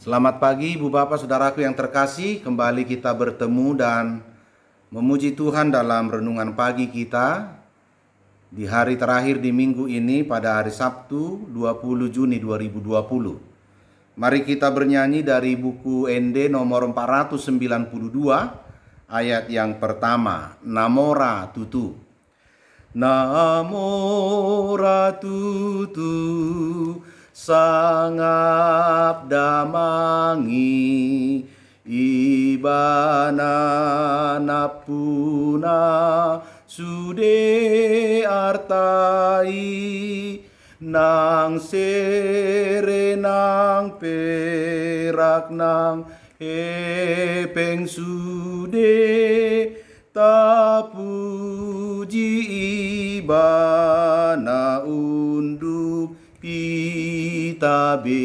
Selamat pagi Ibu Bapak Saudaraku yang terkasih, kembali kita bertemu dan memuji Tuhan dalam renungan pagi kita di hari terakhir di minggu ini pada hari Sabtu 20 Juni 2020. Mari kita bernyanyi dari buku ND nomor 492 ayat yang pertama, Namora Tutu. Namora Tutu sangap damangi ibana napuna sude artai nang sere nang perak nang hepeng sude tapuji ibana unduk pitabe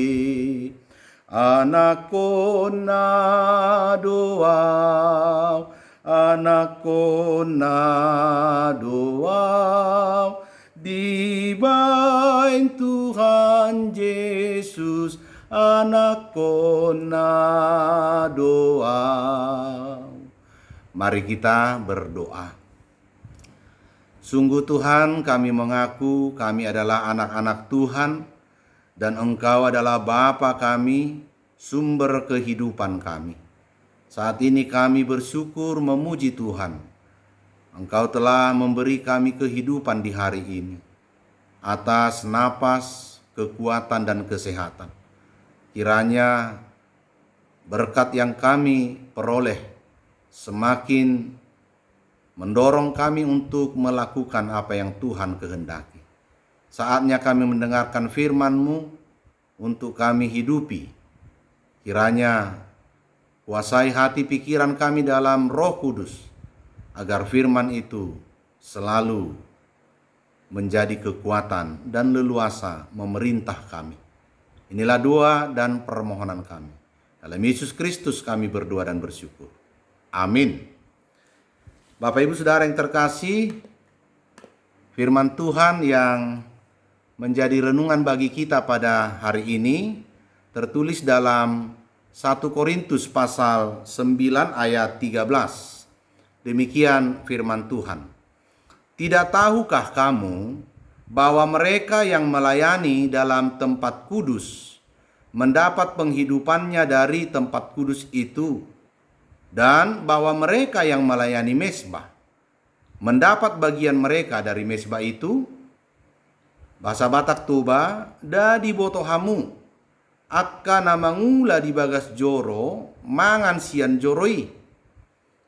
anak kona doa anak kona doa dibain Tuhan Yesus anak kona doa. Mari kita berdoa. Sungguh Tuhan, kami mengaku kami adalah anak-anak Tuhan dan Engkau adalah Bapa kami, sumber kehidupan kami. Saat ini kami bersyukur memuji Tuhan. Engkau telah memberi kami kehidupan di hari ini atas napas, kekuatan dan kesehatan. Kiranya berkat yang kami peroleh semakin mendorong kami untuk melakukan apa yang Tuhan kehendaki. Saatnya kami mendengarkan firman-Mu untuk kami hidupi. Kiranya kuasai hati pikiran kami dalam Roh Kudus, agar firman itu selalu menjadi kekuatan dan leluasa memerintah kami. Inilah doa dan permohonan kami. Dalam Yesus Kristus kami berdoa dan bersyukur. Amin. Bapak Ibu Saudara yang terkasih, firman Tuhan yang menjadi renungan bagi kita pada hari ini tertulis dalam 1 Korintus pasal 9 ayat 13. Demikian firman Tuhan. Tidak tahukah kamu bahwa mereka yang melayani dalam tempat kudus mendapat penghidupannya dari tempat kudus itu, dan bahwa mereka yang melayani mezbah mendapat bagian mereka dari mezbah itu? Bahasa Batak Toba, da di botohamu akka namangula di bagas joro mangan sian joroi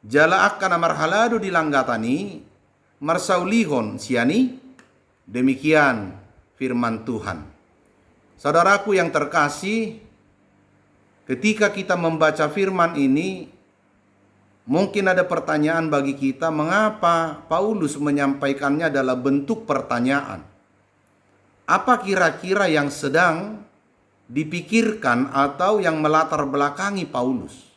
jala akka namarhalado di langgatani marsaulihon siani. Demikian firman Tuhan. Saudaraku yang terkasih, ketika kita membaca firman ini, mungkin ada pertanyaan bagi kita, mengapa Paulus menyampaikannya dalam bentuk pertanyaan? Apa kira-kira yang sedang dipikirkan atau yang melatar belakangi Paulus?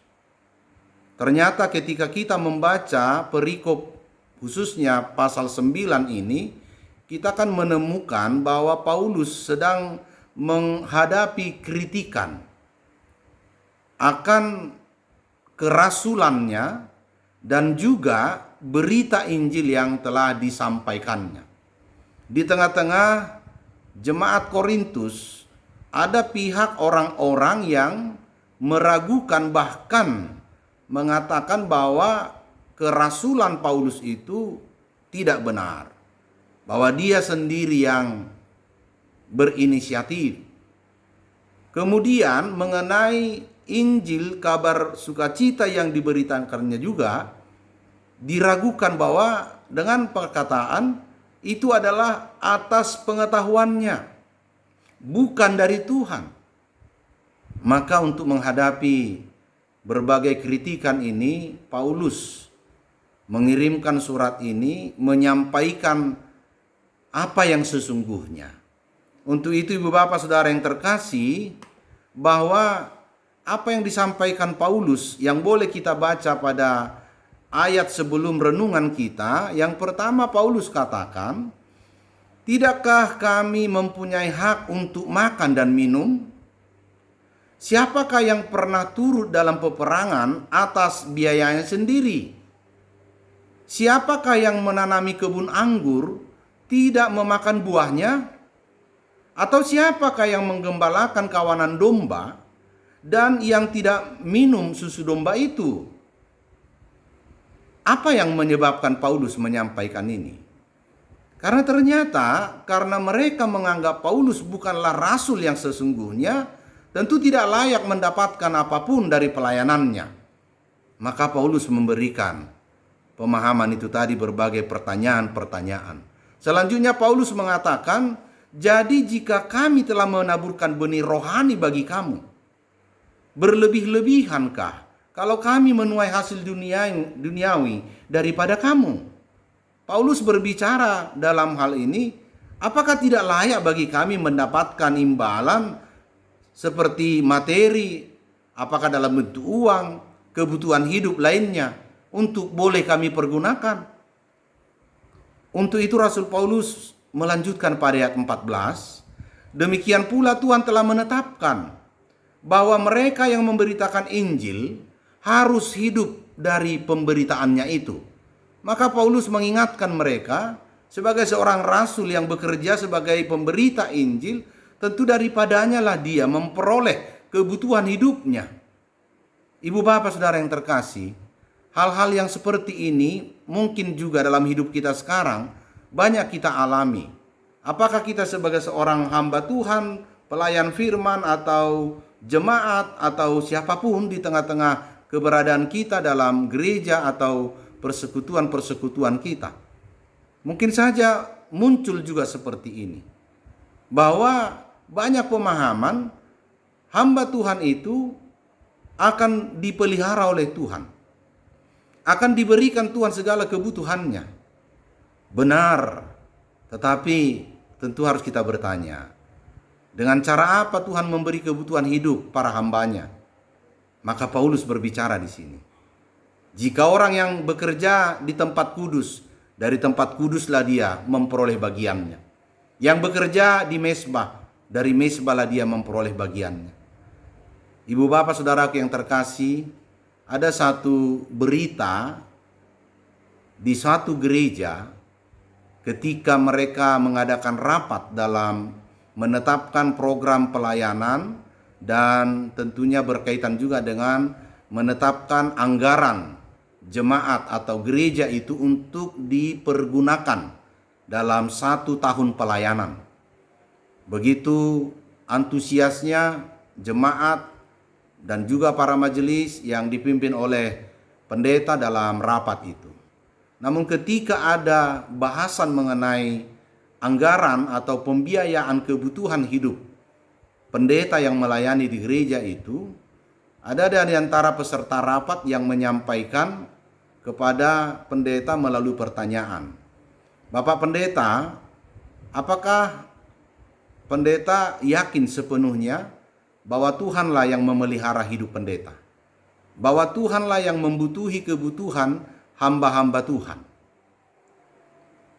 Ternyata ketika kita membaca perikop khususnya pasal 9 ini, kita akan menemukan bahwa Paulus sedang menghadapi kritikan akan kerasulannya dan juga berita Injil yang telah disampaikannya. Di tengah-tengah jemaat Korintus ada pihak orang-orang yang meragukan, bahkan mengatakan bahwa kerasulan Paulus itu tidak benar, bahwa dia sendiri yang berinisiatif. Kemudian mengenai Injil, kabar sukacita yang diberitakannya juga diragukan bahwa dengan perkataan itu adalah atas pengetahuannya, bukan dari Tuhan. Maka untuk menghadapi berbagai kritikan ini, Paulus mengirimkan surat ini menyampaikan apa yang sesungguhnya. Untuk itu Ibu Bapak Saudara yang terkasih, bahwa apa yang disampaikan Paulus yang boleh kita baca pada ayat sebelum renungan kita, yang pertama Paulus katakan, "Tidakkah kami mempunyai hak untuk makan dan minum? Siapakah yang pernah turut dalam peperangan atas biayanya sendiri? Siapakah yang menanami kebun anggur tidak memakan buahnya? Atau siapakah yang menggembalakan kawanan domba dan yang tidak minum susu domba itu? Apa yang menyebabkan Paulus menyampaikan ini? Karena ternyata karena mereka menganggap Paulus bukanlah rasul yang sesungguhnya, tentu tidak layak mendapatkan apapun dari pelayanannya. Maka Paulus memberikan pemahaman itu tadi, berbagai pertanyaan-pertanyaan. Selanjutnya Paulus mengatakan, jadi jika kami telah menaburkan benih rohani bagi kamu, berlebih-lebihankah kalau kami menuai hasil duniawi daripada kamu? Paulus berbicara dalam hal ini, apakah tidak layak bagi kami mendapatkan imbalan seperti materi, apakah dalam bentuk uang, kebutuhan hidup lainnya, untuk boleh kami pergunakan? Untuk itu Rasul Paulus melanjutkan pada ayat 14, demikian pula Tuhan telah menetapkan bahwa mereka yang memberitakan Injil harus hidup dari pemberitaannya itu. Maka Paulus mengingatkan mereka sebagai seorang rasul yang bekerja sebagai pemberita Injil, tentu daripadanya lah dia memperoleh kebutuhan hidupnya. Ibu bapak saudara yang terkasih, hal-hal yang seperti ini mungkin juga dalam hidup kita sekarang banyak kita alami. Apakah kita sebagai seorang hamba Tuhan, pelayan firman, atau jemaat, atau siapapun di tengah-tengah keberadaan kita dalam gereja atau persekutuan-persekutuan kita, mungkin saja muncul juga seperti ini, bahwa banyak pemahaman hamba Tuhan itu akan dipelihara oleh Tuhan, akan diberikan Tuhan segala kebutuhannya. Benar, tetapi tentu harus kita bertanya, dengan cara apa Tuhan memberi kebutuhan hidup para hambanya? Maka Paulus berbicara di sini. Jika orang yang bekerja di tempat kudus, dari tempat kuduslah dia memperoleh bagiannya. Yang bekerja di mesbah, dari mesbahlah dia memperoleh bagiannya. Ibu bapak saudaraku yang terkasih, ada satu berita di satu gereja ketika mereka mengadakan rapat dalam menetapkan program pelayanan dan tentunya berkaitan juga dengan menetapkan anggaran jemaat atau gereja itu untuk dipergunakan dalam 1 tahun pelayanan. Begitu antusiasnya jemaat dan juga para majelis yang dipimpin oleh pendeta dalam rapat itu. Namun ketika ada bahasan mengenai anggaran atau pembiayaan kebutuhan hidup pendeta yang melayani di gereja itu, ada di antara peserta rapat yang menyampaikan kepada pendeta melalui pertanyaan, Bapak Pendeta, apakah pendeta yakin sepenuhnya bahwa Tuhanlah yang memelihara hidup pendeta? Bahwa Tuhanlah yang membutuhi kebutuhan hamba-hamba Tuhan?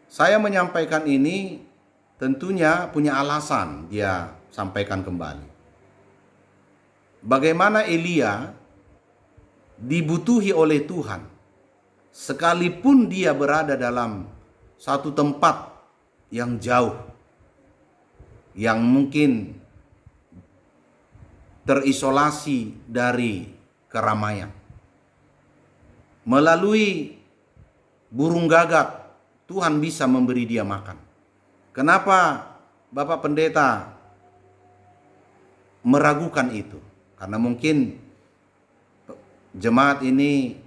Saya menyampaikan ini tentunya punya alasan, dia sampaikan kembali. Bagaimana Elia dibutuhi oleh Tuhan, sekalipun dia berada dalam satu tempat yang jauh, yang mungkin terisolasi dari keramaian. Melalui burung gagak, Tuhan bisa memberi dia makan. Kenapa Bapak Pendeta meragukan itu? Karena mungkin jemaat ini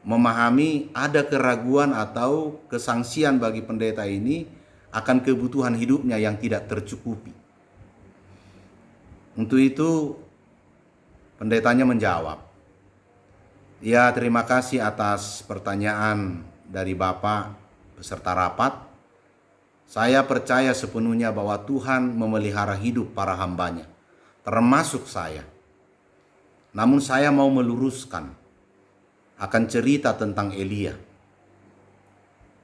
memahami ada keraguan atau kesangsian bagi pendeta ini akan kebutuhan hidupnya yang tidak tercukupi. Untuk itu pendetanya menjawab, ya terima kasih atas pertanyaan dari Bapak peserta rapat. Saya percaya sepenuhnya bahwa Tuhan memelihara hidup para hambanya, termasuk saya. Namun saya mau meluruskan akan cerita tentang Elia.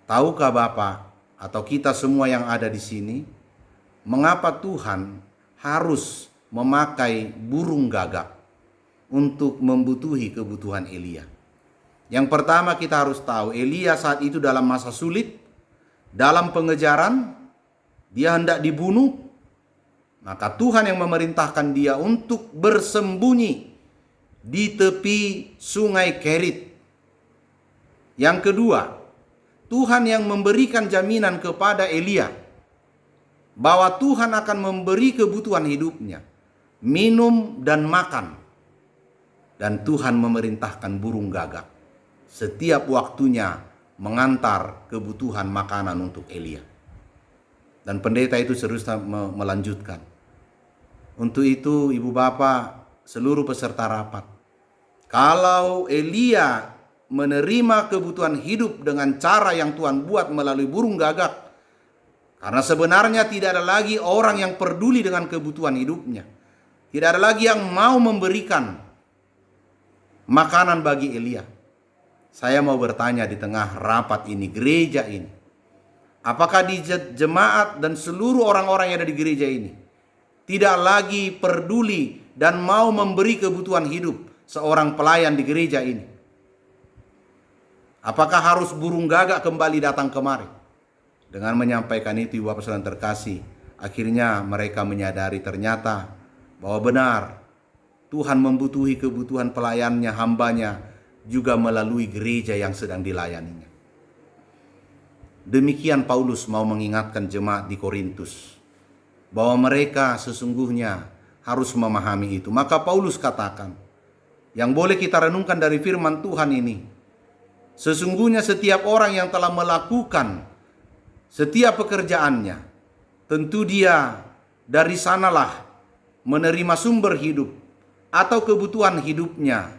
Tahukah Bapak atau kita semua yang ada di sini, mengapa Tuhan harus memakai burung gagak untuk membutuhi kebutuhan Elia. Yang pertama kita harus tahu, Elia saat itu dalam masa sulit, dalam pengejaran, dia hendak dibunuh. Maka Tuhan yang memerintahkan dia untuk bersembunyi di tepi sungai Kerit. Yang kedua, Tuhan yang memberikan jaminan kepada Elia bahwa Tuhan akan memberi kebutuhan hidupnya, minum dan makan. Dan Tuhan memerintahkan burung gagak setiap waktunya mengantar kebutuhan makanan untuk Elia. Dan pendeta itu terus melanjutkan. Untuk itu ibu bapak, seluruh peserta rapat, kalau Elia menerima kebutuhan hidup dengan cara yang Tuhan buat melalui burung gagak, karena sebenarnya tidak ada lagi orang yang peduli dengan kebutuhan hidupnya, tidak ada lagi yang mau memberikan makanan bagi Elia. Saya mau bertanya di tengah rapat ini, gereja ini, apakah di jemaat dan seluruh orang-orang yang ada di gereja ini tidak lagi peduli dan mau memberi kebutuhan hidup seorang pelayan di gereja ini? Apakah harus burung gagak kembali datang kemari? Dengan menyampaikan itu, ibu bapak saudara terkasih, akhirnya mereka menyadari ternyata bahwa benar Tuhan membutuhi kebutuhan pelayannya, hambanya, juga melalui gereja yang sedang dilayaninya. Demikian Paulus mau mengingatkan jemaat di Korintus bahwa mereka sesungguhnya harus memahami itu. Maka Paulus katakan, yang boleh kita renungkan dari firman Tuhan ini, sesungguhnya setiap orang yang telah melakukan setiap pekerjaannya, tentu dia dari sanalah menerima sumber hidup atau kebutuhan hidupnya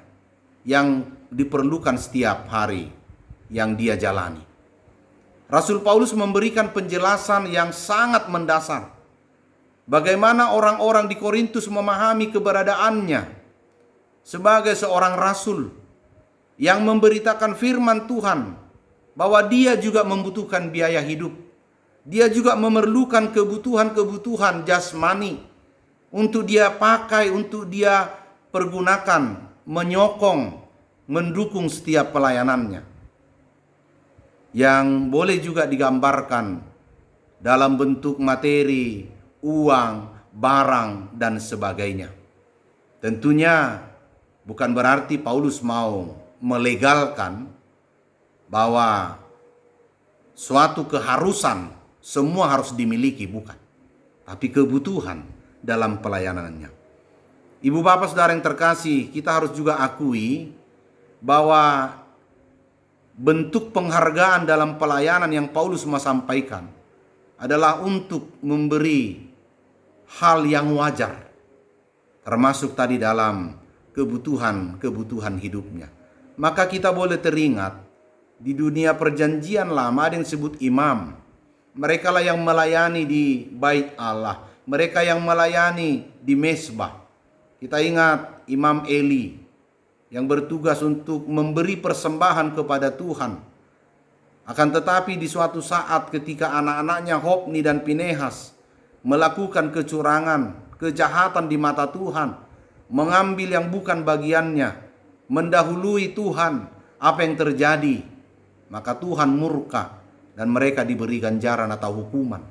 yang diperlukan setiap hari yang dia jalani. Rasul Paulus memberikan penjelasan yang sangat mendasar. Bagaimana orang-orang di Korintus memahami keberadaannya sebagai seorang rasul yang memberitakan firman Tuhan, bahwa dia juga membutuhkan biaya hidup. Dia juga memerlukan kebutuhan-kebutuhan jasmani untuk dia pakai, untuk dia pergunakan, menyokong, mendukung setiap pelayanannya. Yang boleh juga digambarkan dalam bentuk materi, uang, barang, dan sebagainya. Tentunya bukan berarti Paulus mau melegalkan bahwa suatu keharusan semua harus dimiliki, bukan. Tapi kebutuhan dalam pelayanannya. Ibu bapak saudara yang terkasih, kita harus juga akui bahwa bentuk penghargaan dalam pelayanan yang Paulus mau sampaikan adalah untuk memberi hal yang wajar, termasuk tadi dalam kebutuhan hidupnya. Maka kita boleh teringat, di dunia perjanjian lama ada yang disebut imam. Mereka lah yang melayani di bait Allah, mereka yang melayani di mezbah. Kita ingat Imam Eli yang bertugas untuk memberi persembahan kepada Tuhan. Akan tetapi di suatu saat ketika anak-anaknya Hofni dan Pinehas melakukan kecurangan, kejahatan di mata Tuhan, mengambil yang bukan bagiannya, mendahului Tuhan, apa yang terjadi? Maka Tuhan murka dan mereka diberi ganjaran atau hukuman.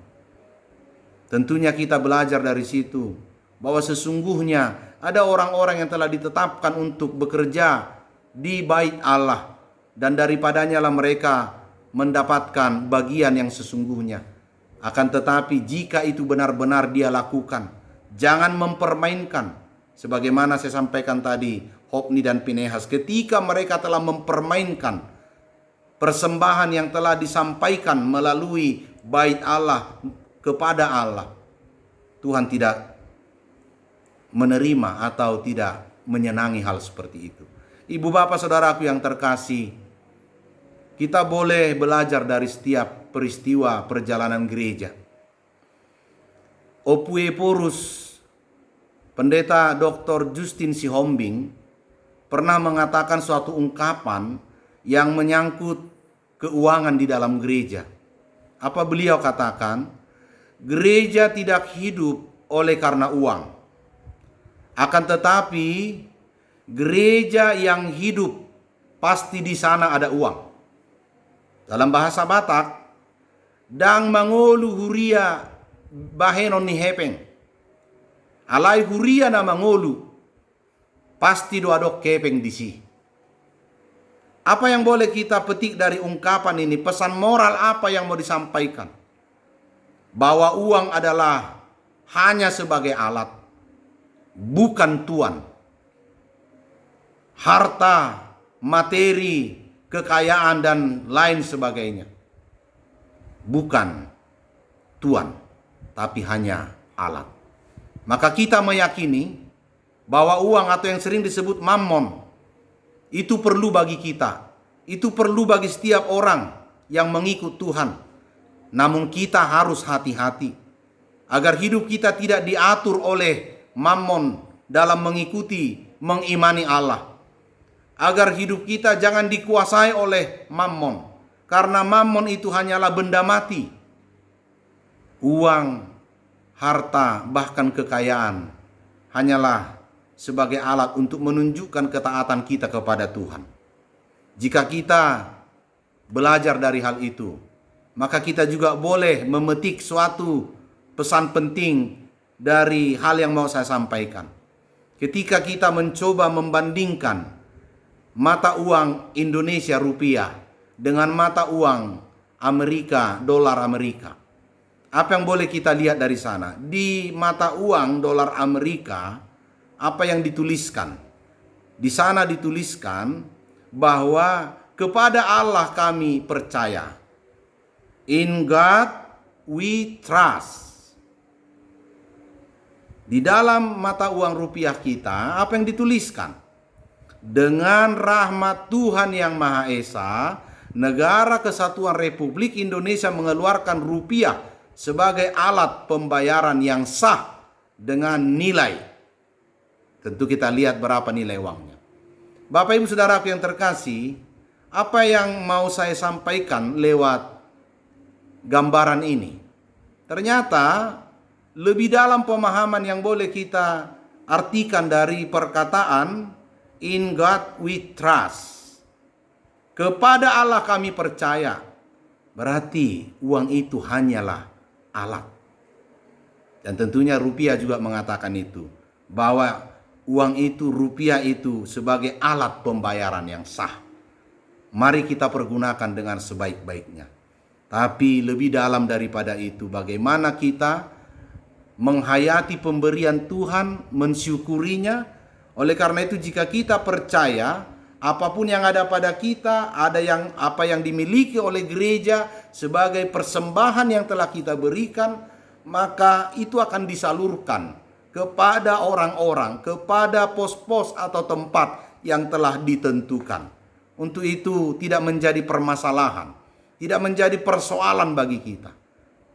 Tentunya kita belajar dari situ bahwa sesungguhnya ada orang-orang yang telah ditetapkan untuk bekerja di bait Allah, dan daripadanya lah mereka mendapatkan bagian yang sesungguhnya. Akan tetapi jika itu benar-benar dia lakukan, jangan mempermainkan. Sebagaimana saya sampaikan tadi, Hofni dan Pinehas, ketika mereka telah mempermainkan persembahan yang telah disampaikan melalui bait Allah kepada Allah, Tuhan tidak menerima atau tidak menyenangi hal seperti itu. Ibu bapak saudaraku yang terkasih, kita boleh belajar dari setiap peristiwa perjalanan gereja. Opueporus, pendeta Dr. Justin Sihombing, pernah mengatakan suatu ungkapan yang menyangkut keuangan di dalam gereja. Apa beliau katakan? Gereja tidak hidup oleh karena uang. Akan tetapi gereja yang hidup pasti di sana ada uang. Dalam bahasa Batak, dang mangolu huria bahenon ni hepeng. Alai huria na mangolu, pasti doadok kepeng disi. Apa yang boleh kita petik dari ungkapan ini? Pesan moral apa yang mau disampaikan? Bahwa uang adalah hanya sebagai alat, bukan tuan. Harta, materi, kekayaan, dan lain sebagainya bukan tuan, tapi hanya alat. Maka kita meyakini bahwa uang atau yang sering disebut mammon itu perlu bagi kita. Itu perlu bagi setiap orang yang mengikut Tuhan. Namun kita harus hati-hati agar hidup kita tidak diatur oleh mammon dalam mengikuti, mengimani Allah. Agar hidup kita jangan dikuasai oleh mammon. Karena mammon itu hanyalah benda mati. Uang, harta, bahkan kekayaan hanyalah sebagai alat untuk menunjukkan ketaatan kita kepada Tuhan. Jika kita belajar dari hal itu, maka kita juga boleh memetik suatu pesan penting dari hal yang mau saya sampaikan. Ketika kita mencoba membandingkan mata uang Indonesia rupiah dengan mata uang Amerika, dolar Amerika. Apa yang boleh kita lihat dari sana? Di mata uang dolar Amerika, apa yang dituliskan? Di sana dituliskan bahwa kepada Allah kami percaya. In God we trust. Di dalam mata uang rupiah kita, apa yang dituliskan? Dengan rahmat Tuhan yang Maha Esa, Negara Kesatuan Republik Indonesia mengeluarkan rupiah sebagai alat pembayaran yang sah dengan nilai. Tentu kita lihat berapa nilai uangnya. Bapak Ibu Saudaraku yang terkasih, apa yang mau saya sampaikan lewat gambaran ini? Ternyata lebih dalam pemahaman yang boleh kita artikan dari perkataan In God we trust. Kepada Allah kami percaya. Berarti uang itu hanyalah alat. Dan tentunya rupiah juga mengatakan itu. Bahwa uang itu, rupiah itu sebagai alat pembayaran yang sah. Mari kita pergunakan dengan sebaik-baiknya. Tapi lebih dalam daripada itu, bagaimana kita menghayati pemberian Tuhan, mensyukurinya. Oleh karena itu, jika kita percaya apapun yang ada pada kita, apa yang dimiliki oleh gereja sebagai persembahan yang telah kita berikan, maka itu akan disalurkan kepada orang-orang, kepada pos-pos atau tempat yang telah ditentukan. Untuk itu tidak menjadi permasalahan, tidak menjadi persoalan bagi kita.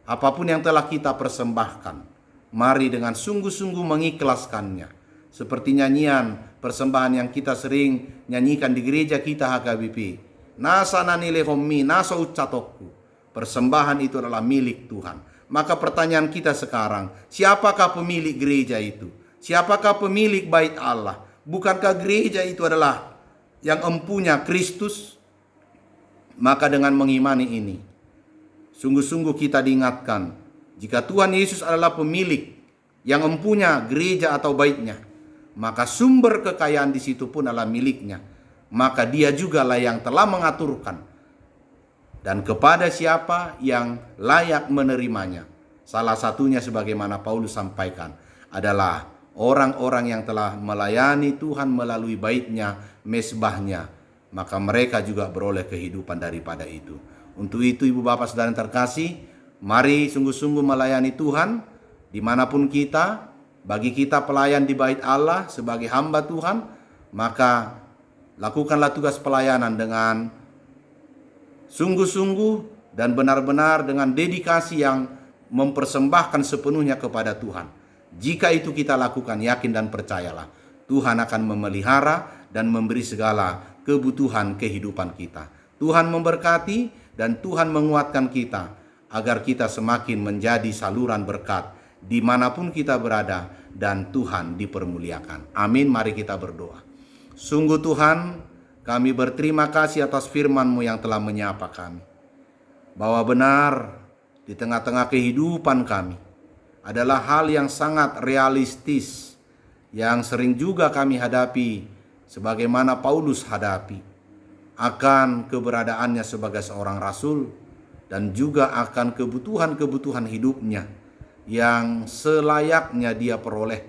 Apapun yang telah kita persembahkan, mari dengan sungguh-sungguh mengikhlaskannya. Seperti nyanyian persembahan yang kita sering nyanyikan di gereja kita HKBP. Nasa nanile hommi, nasa ucatokku. Persembahan itu adalah milik Tuhan. Maka pertanyaan kita sekarang, siapakah pemilik gereja itu? Siapakah pemilik bait Allah? Bukankah gereja itu adalah yang empunya Kristus? Maka dengan mengimani ini, sungguh-sungguh kita diingatkan, jika Tuhan Yesus adalah pemilik yang empunya gereja atau baitnya, maka sumber kekayaan di situ pun adalah miliknya. Maka dia juga lah yang telah mengaturkan. Dan kepada siapa yang layak menerimanya. Salah satunya sebagaimana Paulus sampaikan adalah orang-orang yang telah melayani Tuhan melalui baitnya, mesbahnya. Maka mereka juga beroleh kehidupan daripada itu. Untuk itu Ibu Bapak Saudara yang terkasih, mari sungguh-sungguh melayani Tuhan dimanapun kita. Bagi kita pelayan di bait Allah sebagai hamba Tuhan, maka lakukanlah tugas pelayanan dengan sungguh-sungguh dan benar-benar dengan dedikasi yang mempersembahkan sepenuhnya kepada Tuhan. Jika itu kita lakukan, yakin dan percayalah, Tuhan akan memelihara dan memberi segala kebutuhan kehidupan kita. Tuhan memberkati dan Tuhan menguatkan kita agar kita semakin menjadi saluran berkat dimanapun kita berada, dan Tuhan dipermuliakan. Amin, mari kita berdoa. Sungguh Tuhan, kami berterima kasih atas firman-Mu yang telah menyapa kami, bahwa benar di tengah-tengah kehidupan kami adalah hal yang sangat realistis, yang sering juga kami hadapi sebagaimana Paulus hadapi, akan keberadaannya sebagai seorang rasul dan juga akan kebutuhan-kebutuhan hidupnya yang selayaknya dia peroleh,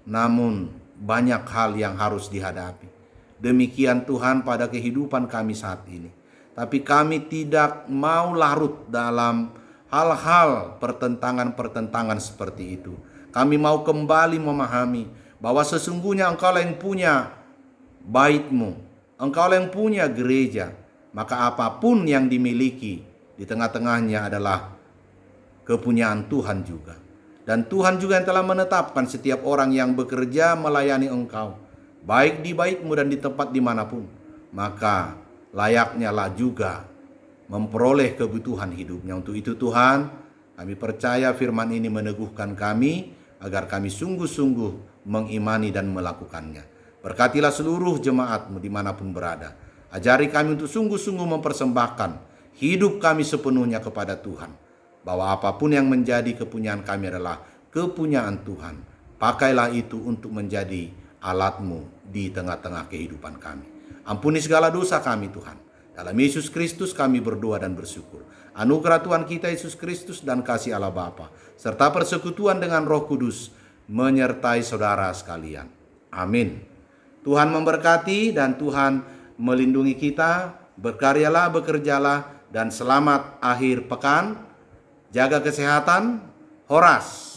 namun banyak hal yang harus dihadapi. Demikian Tuhan pada kehidupan kami saat ini. Tapi kami tidak mau larut dalam hal-hal pertentangan-pertentangan seperti itu. Kami mau kembali memahami bahwa sesungguhnya Engkaulah yang punya bait-Mu, Engkaulah yang punya gereja, maka apapun yang dimiliki di tengah-tengahnya adalah kepunyaan Tuhan juga. Dan Tuhan juga yang telah menetapkan setiap orang yang bekerja melayani Engkau, baik di bait-Mu dan di tempat dimanapun, maka layaknya lah juga memperoleh kebutuhan hidupnya. Untuk itu Tuhan, kami percaya firman ini meneguhkan kami agar kami sungguh-sungguh mengimani dan melakukannya. Berkatilah seluruh jemaat-Mu dimanapun berada. Ajari kami untuk sungguh-sungguh mempersembahkan hidup kami sepenuhnya kepada Tuhan, bahwa apapun yang menjadi kepunyaan kami adalah kepunyaan Tuhan. Pakailah itu untuk menjadi alat-Mu di tengah-tengah kehidupan kami. Ampuni segala dosa kami Tuhan. Dalam Yesus Kristus kami berdoa dan bersyukur. Anugerah Tuhan kita Yesus Kristus dan kasih Allah Bapa serta persekutuan dengan Roh Kudus menyertai saudara sekalian. Amin. Tuhan memberkati dan Tuhan melindungi kita. Berkaryalah, bekerjalah, dan selamat akhir pekan. Jaga kesehatan. Horas.